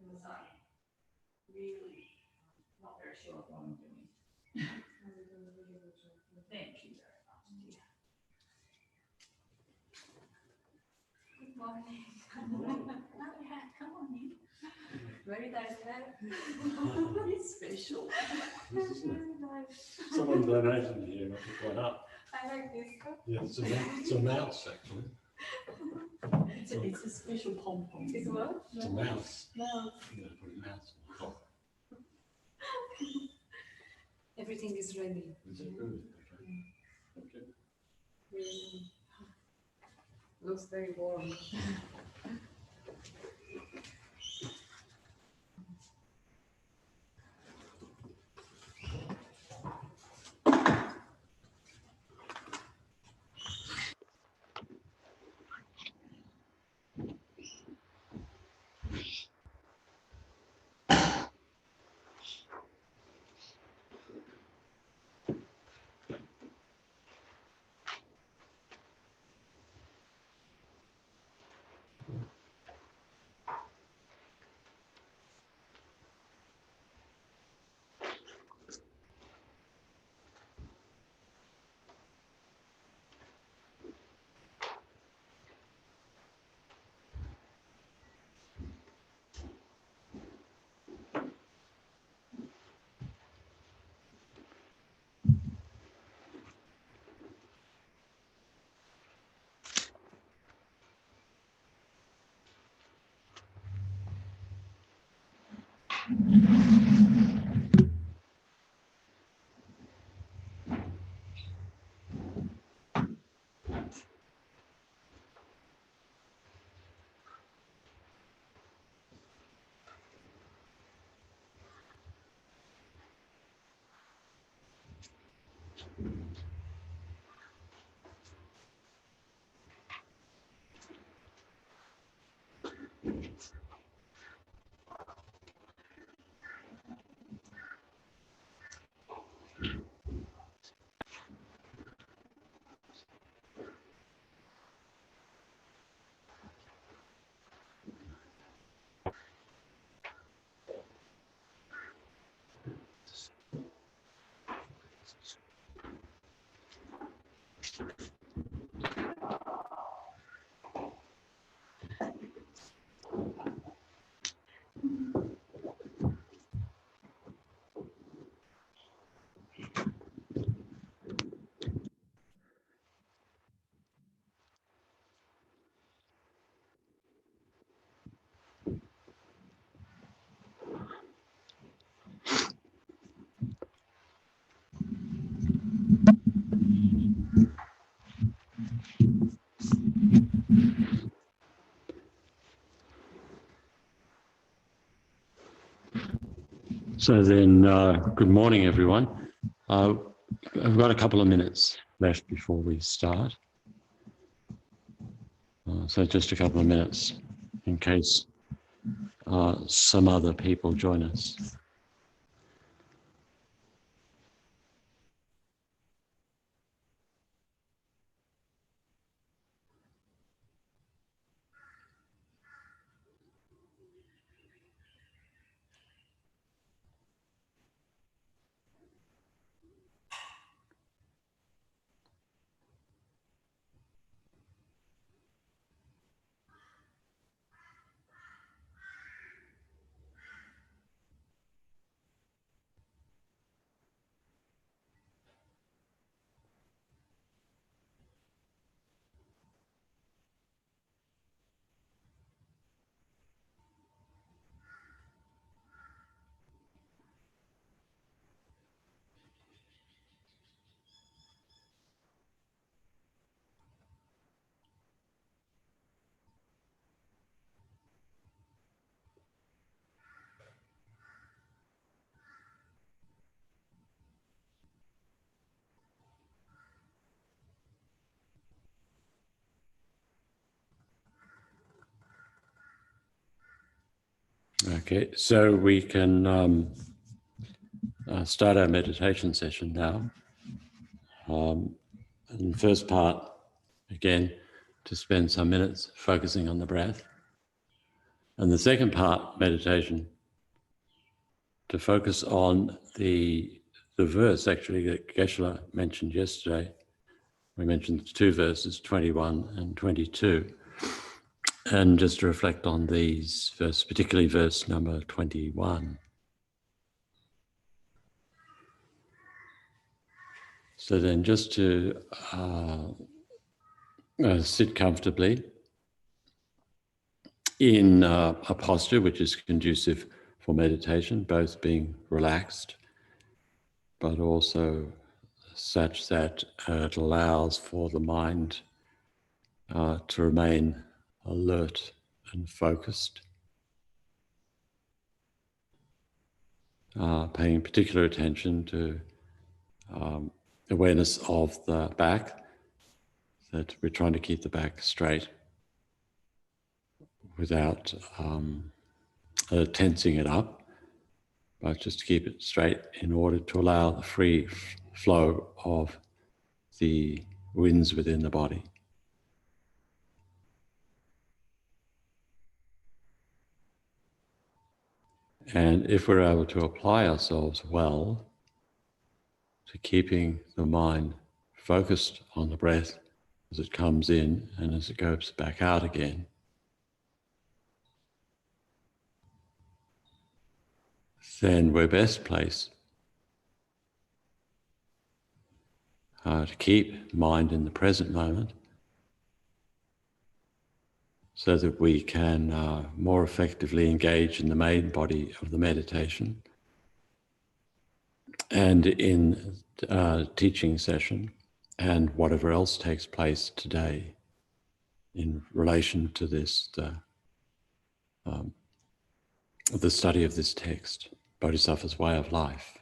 because I'm really not very sure of what I'm doing. Thank you very much, dear. Good morning. Come on in. Very nice hair. It's special. Very nice. Someone donated here, not to point up. I like this. Yeah, it's a mouse actually. It's a special pom-pom. It's what? It's a mouse. Mouse. Yeah, put a mouse on top. Everything is ready. Is it good? Okay. Okay. Looks very warm. So then, good morning, everyone. I've got a couple of minutes left before we start. So just a couple of minutes in case some other people join us. Okay, so we can start our meditation session now. In the first part, again, to spend some minutes focusing on the breath. And the second part, meditation, to focus on the verse actually that Geshe mentioned yesterday. We mentioned 2 verses, 21 and 22. And just to reflect on these verses, particularly verse number 21. So then just to sit comfortably in a posture which is conducive for meditation, both being relaxed, but also such that it allows for the mind to remain alert and focused, paying particular attention to awareness of the back, that we're trying to keep the back straight without tensing it up, but just to keep it straight in order to allow the free flow of the winds within the body. And if we're able to apply ourselves well to keeping the mind focused on the breath as it comes in and as it goes back out again, then we're best placed to keep mind in the present moment so that we can more effectively engage in the main body of the meditation and in teaching session and whatever else takes place today in relation to this, the study of this text, Bodhisattva's way of life.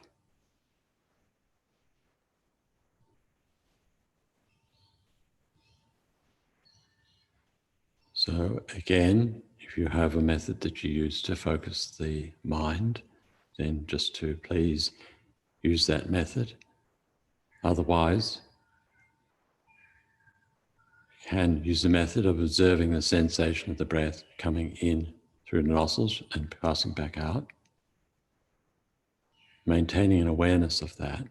So again, if you have a method that you use to focus the mind, then just to please use that method. Otherwise, you can use the method of observing the sensation of the breath coming in through the nostrils and passing back out, maintaining an awareness of that.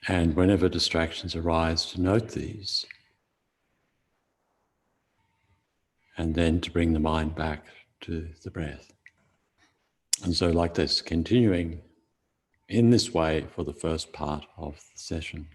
And whenever distractions arise, to note these, and then to bring the mind back to the breath. And so like this, continuing in this way for the first part of the session.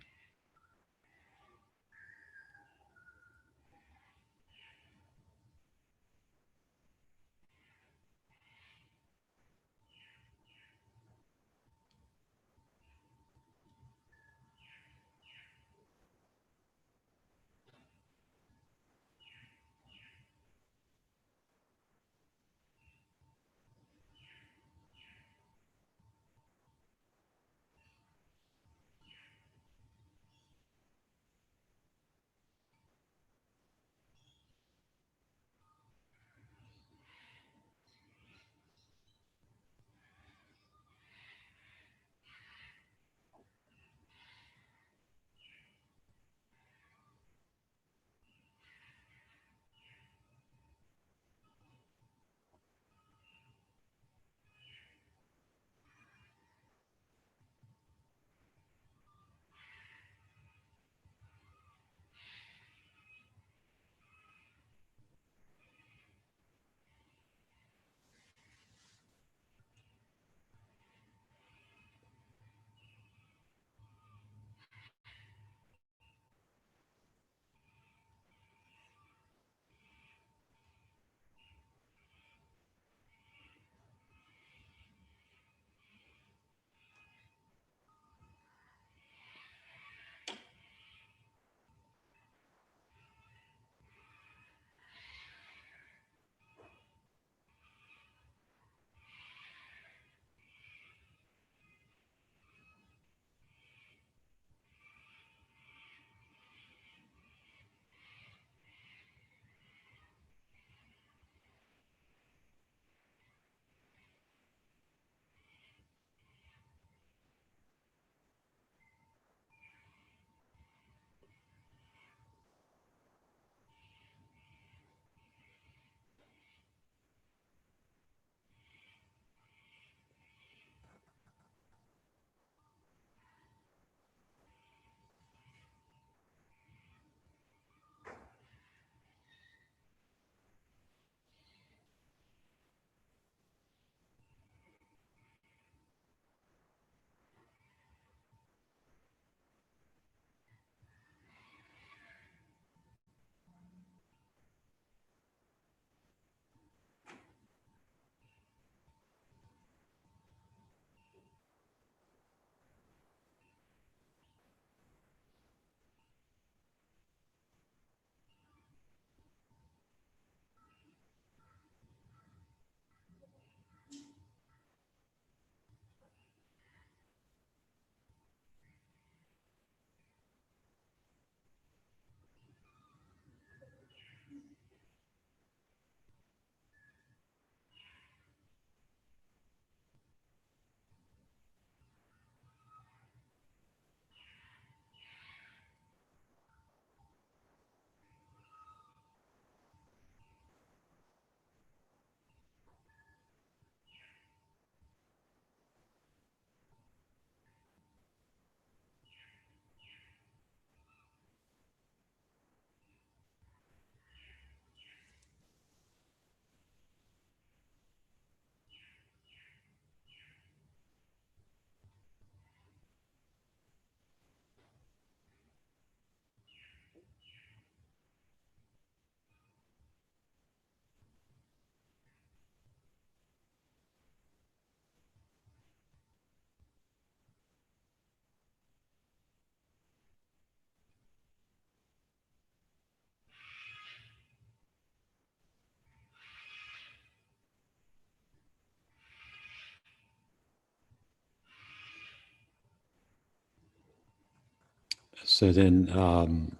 So then, I'm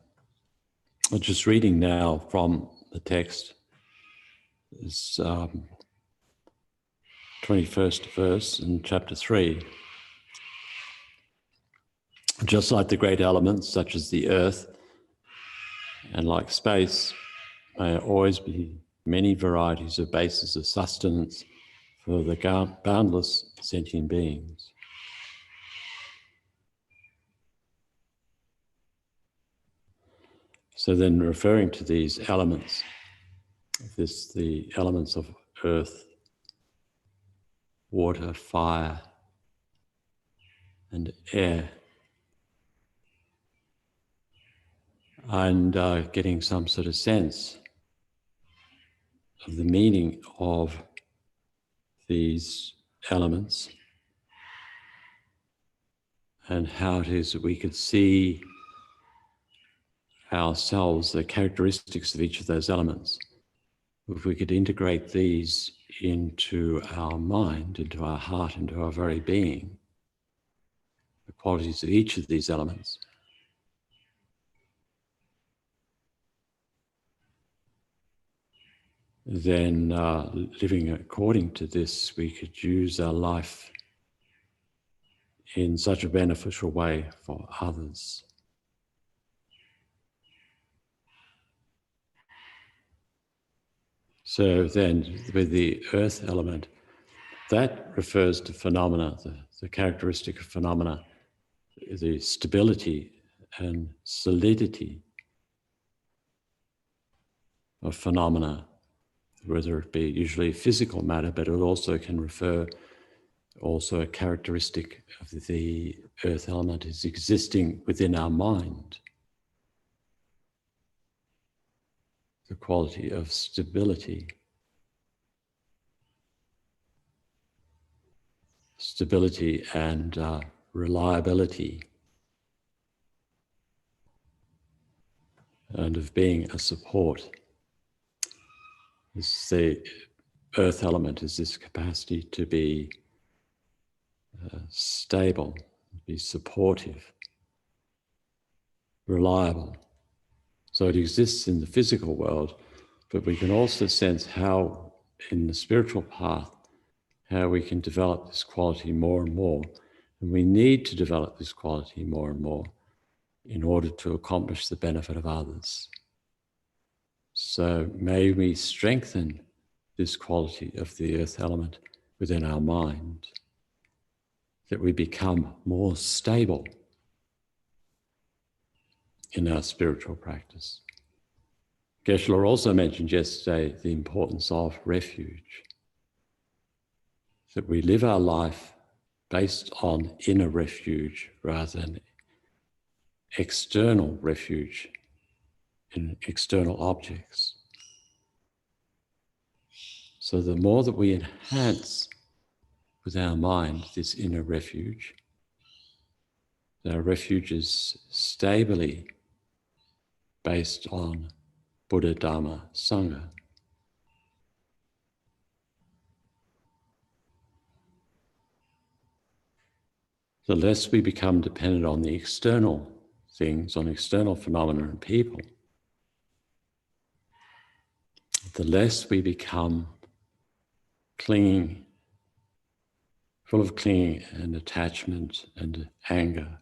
just reading now from the text, this 21st verse in chapter 3. Just like the great elements, such as the earth, and like space, may always be many varieties of bases of sustenance for the boundless sentient beings. So then, referring to these elements, the elements of earth, water, fire, and air, and getting some sort of sense of the meaning of these elements and how it is that we could see ourselves, the characteristics of each of those elements. If we could integrate these into our mind, into our heart, into our very being, the qualities of each of these elements, then living according to this, we could use our life in such a beneficial way for others. So then with the earth element, that refers to phenomena, the characteristic of phenomena, the stability and solidity of phenomena, whether it be usually physical matter, but it also can refer, also a characteristic of the earth element is existing within our mind. The quality of stability. Stability and reliability, and of being a support. This, the earth element is this capacity to be stable, be supportive, reliable. So it exists in the physical world, but we can also sense how in the spiritual path, how we can develop this quality more and more. And we need to develop this quality more and more in order to accomplish the benefit of others. So may we strengthen this quality of the earth element within our mind, that we become more stable in our spiritual practice. Geshe-la also mentioned yesterday the importance of refuge, that we live our life based on inner refuge rather than external refuge in external objects. So the more that we enhance with our mind this inner refuge, our refuge is stably based on Buddha, Dharma, Sangha. The less we become dependent on the external things, on external phenomena and people, the less we become clinging, full of clinging and attachment and anger.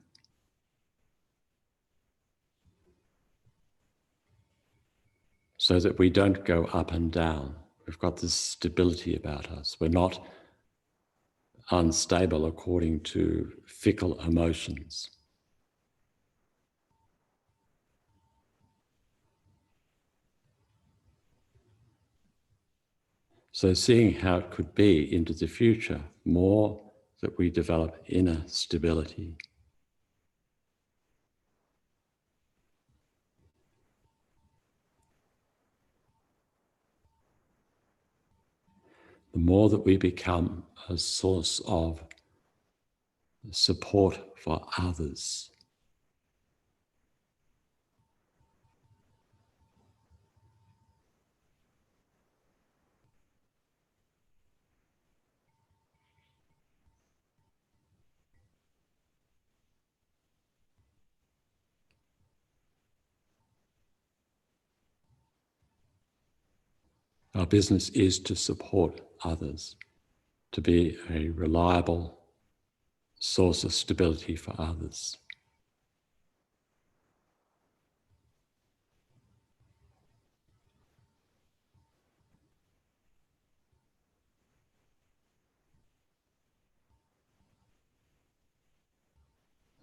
So that we don't go up and down. We've got this stability about us. We're not unstable according to fickle emotions. So seeing how it could be into the future, more that we develop inner stability. The more that we become a source of support for others. Our business is to support others, to be a reliable source of stability for others.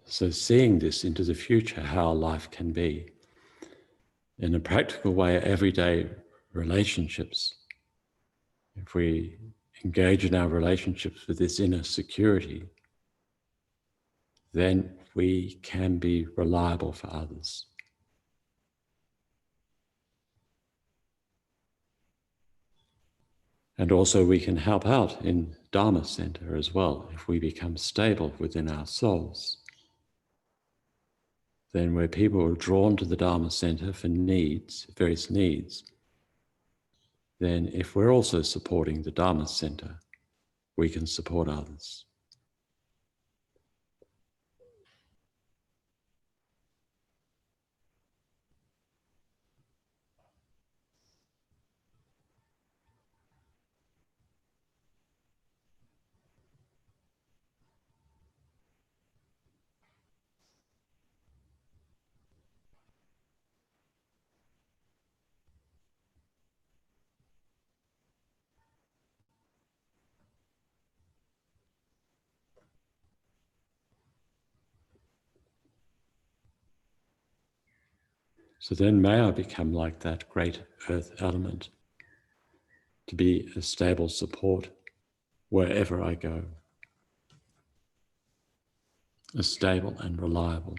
So seeing this into the future, how life can be, in a practical way, everyday relationships, if we engage in our relationships with this inner security, then we can be reliable for others. And also we can help out in Dharma Center as well. If we become stable within our souls, then where people are drawn to the Dharma Center for needs, various needs, then if we're also supporting the Dharma Center, we can support others. So then may I become like that great earth element, to be a stable support wherever I go, as stable and reliable.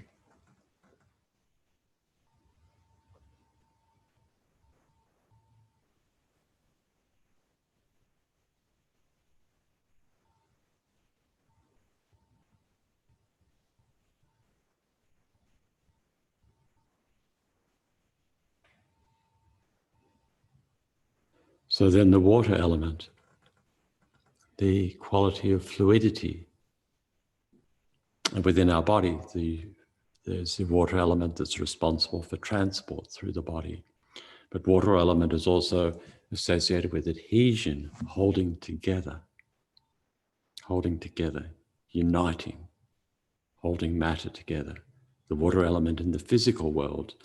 So then the water element, the quality of fluidity within our body, there's the water element that's responsible for transport through the body. But water element is also associated with adhesion, holding together, uniting, holding matter together. The water element in the physical world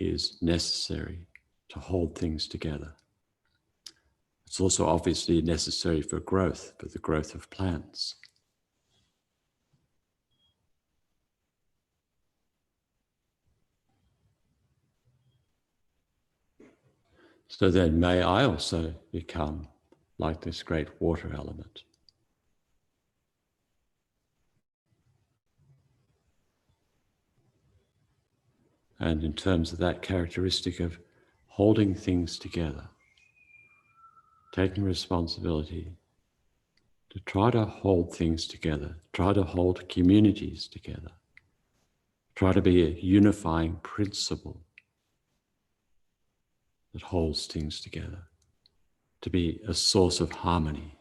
is necessary to hold things together. It's also obviously necessary for the growth of plants. So then may I also become like this great water element. And in terms of that characteristic of holding things together, taking responsibility to try to hold things together, try to hold communities together, try to be a unifying principle that holds things together, to be a source of harmony.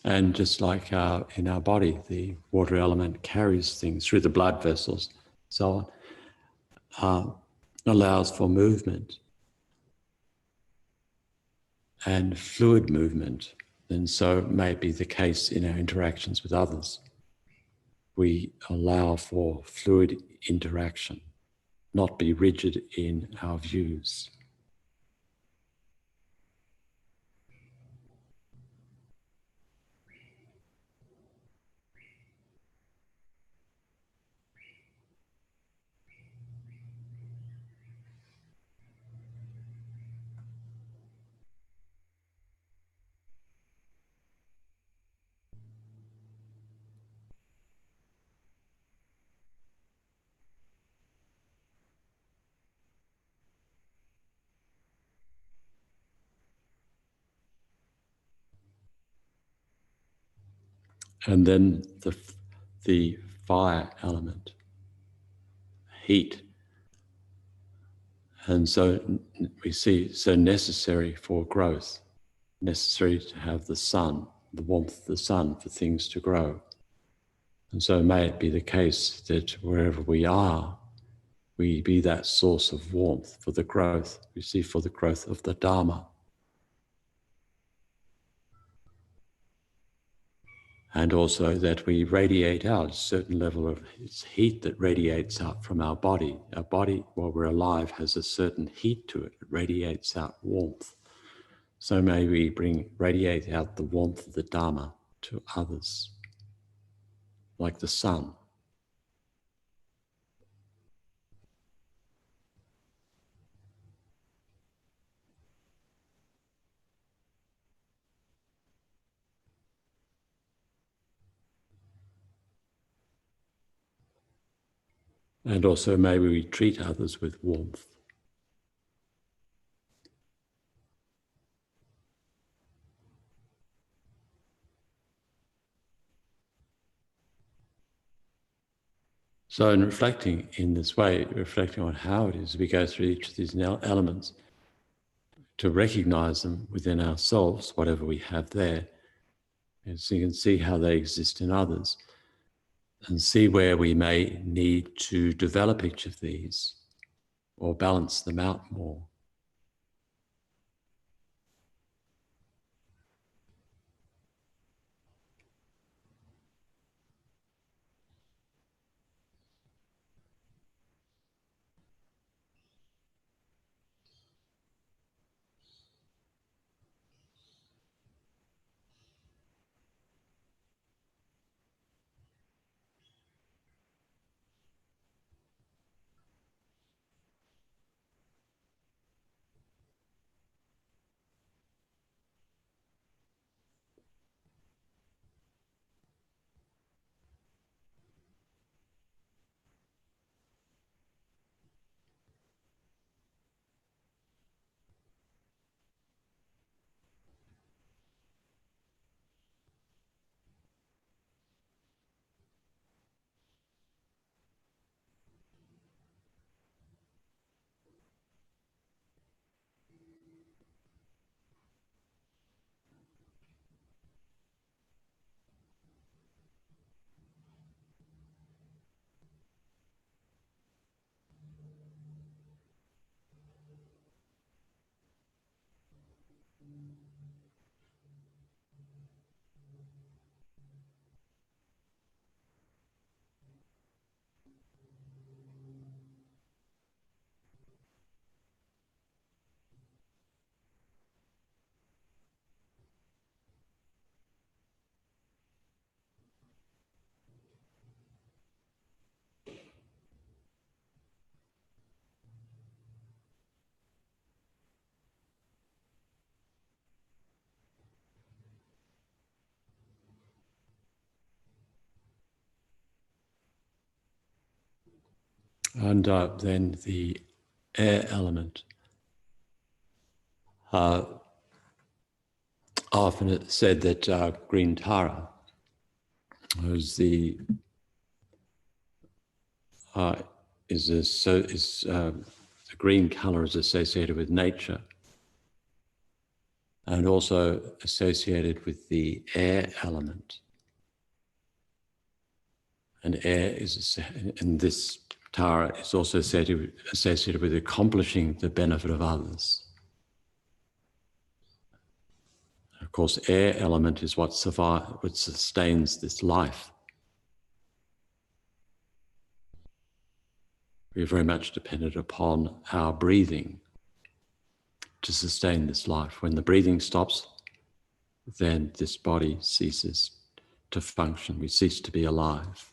And just like in our body, the water element carries things through the blood vessels, so on, allows for movement and fluid movement then so may be the case in our interactions with others. We allow for fluid interaction, not be rigid in our views. And then the fire element, heat. And so we see so necessary for growth, necessary to have the sun, the warmth of the sun for things to grow. And so may it be the case that wherever we are, we be that source of warmth for the growth, we see for the growth of the Dharma. And also that we radiate out a certain level of heat that radiates out from our body. Our body, while we're alive, has a certain heat to it. It radiates out warmth. So may we radiate out the warmth of the Dharma to others, like the sun. And also may we treat others with warmth. So in reflecting in this way, reflecting on how it is we go through each of these elements, to recognize them within ourselves, whatever we have there, and so you can see how they exist in others, and see where we may need to develop each of these or balance them out more. And then the air element. Often it's said that green Tara was the green color is associated with nature and also associated with the air element. And air is, and this Tara is also associated with accomplishing the benefit of others. Of course, air element is what sustains this life. We're very much dependent upon our breathing to sustain this life. When the breathing stops, then this body ceases to function. We cease to be alive.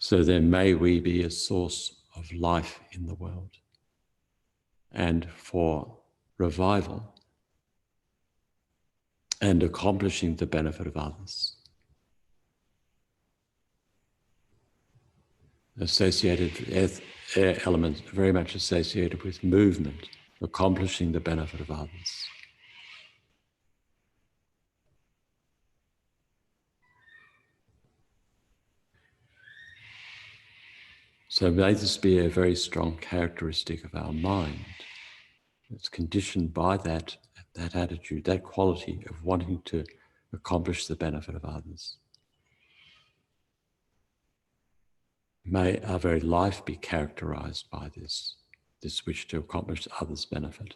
So then may we be a source of life in the world and for revival and accomplishing the benefit of others. Associated with air elements, very much associated with movement, accomplishing the benefit of others. So may this be a very strong characteristic of our mind. It's conditioned by that attitude, that quality of wanting to accomplish the benefit of others. May our very life be characterized by this wish to accomplish others' benefit.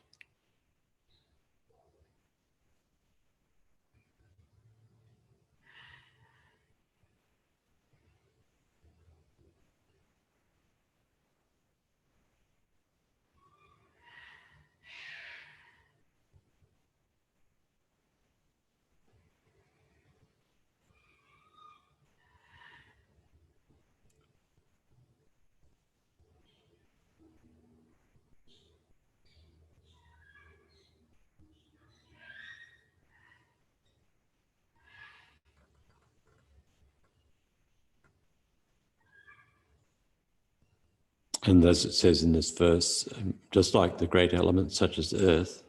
And as it says in this verse, just like the great elements such as earth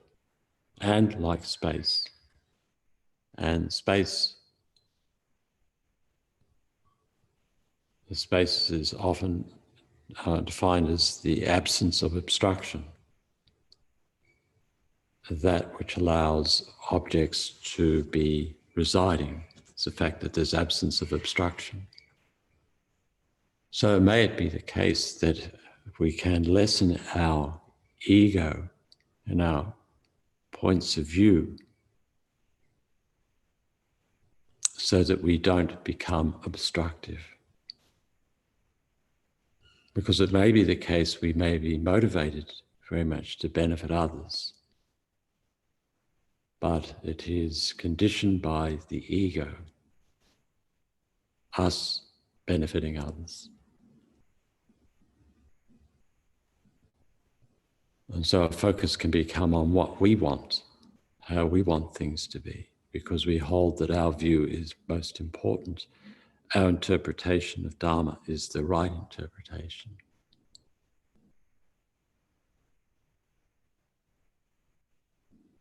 and like space, and space, the space is often defined as the absence of obstruction, that which allows objects to be residing. It's the fact that there's absence of obstruction. So may it be the case that if we can lessen our ego and our points of view so that we don't become obstructive. Because it may be the case we may be motivated very much to benefit others, but it is conditioned by the ego, us benefiting others. And so our focus can become on what we want, how we want things to be, because we hold that our view is most important. Our interpretation of Dharma is the right interpretation.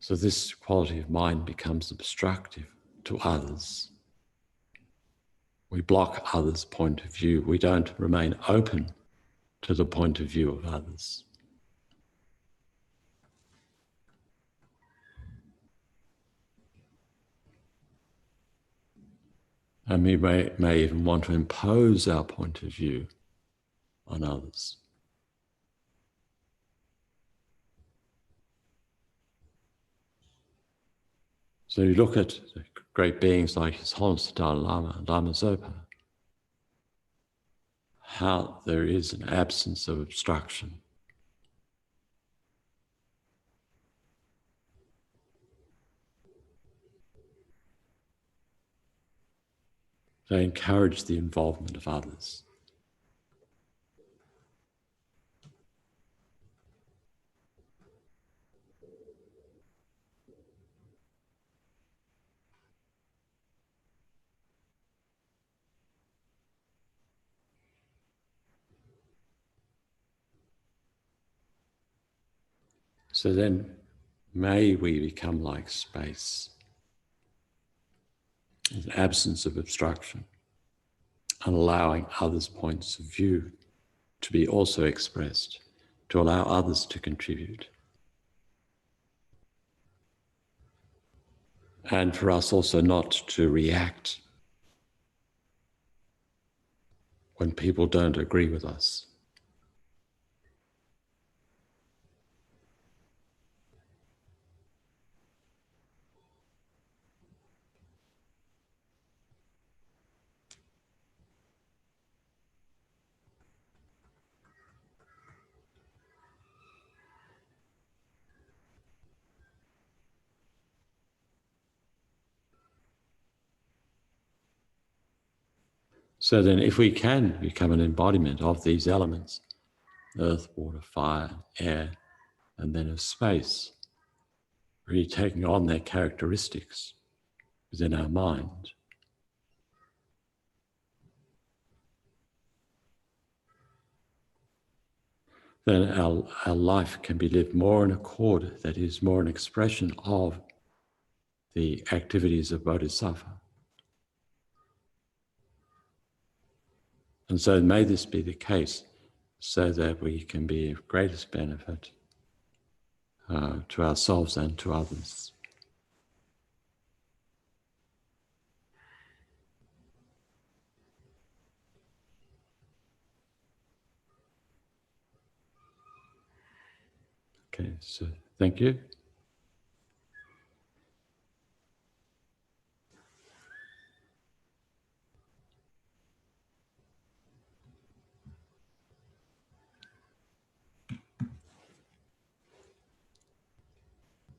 So this quality of mind becomes obstructive to others. We block others' point of view. We don't remain open to the point of view of others. And we may even want to impose our point of view on others. So you look at great beings like His Holiness the Dalai Lama and Lama Zopa, how there is an absence of obstruction. They encourage the involvement of others. So then, may we become like space, an absence of obstruction, and allowing others' points of view to be also expressed, to allow others to contribute. And for us also not to react when people don't agree with us. So then if we can become an embodiment of these elements, earth, water, fire, air, and then of space, really taking on their characteristics within our mind, then our life can be lived more in accord, that is, more an expression of the activities of Bodhisattva. And so may this be the case so that we can be of greatest benefit to ourselves and to others. Okay, so thank you.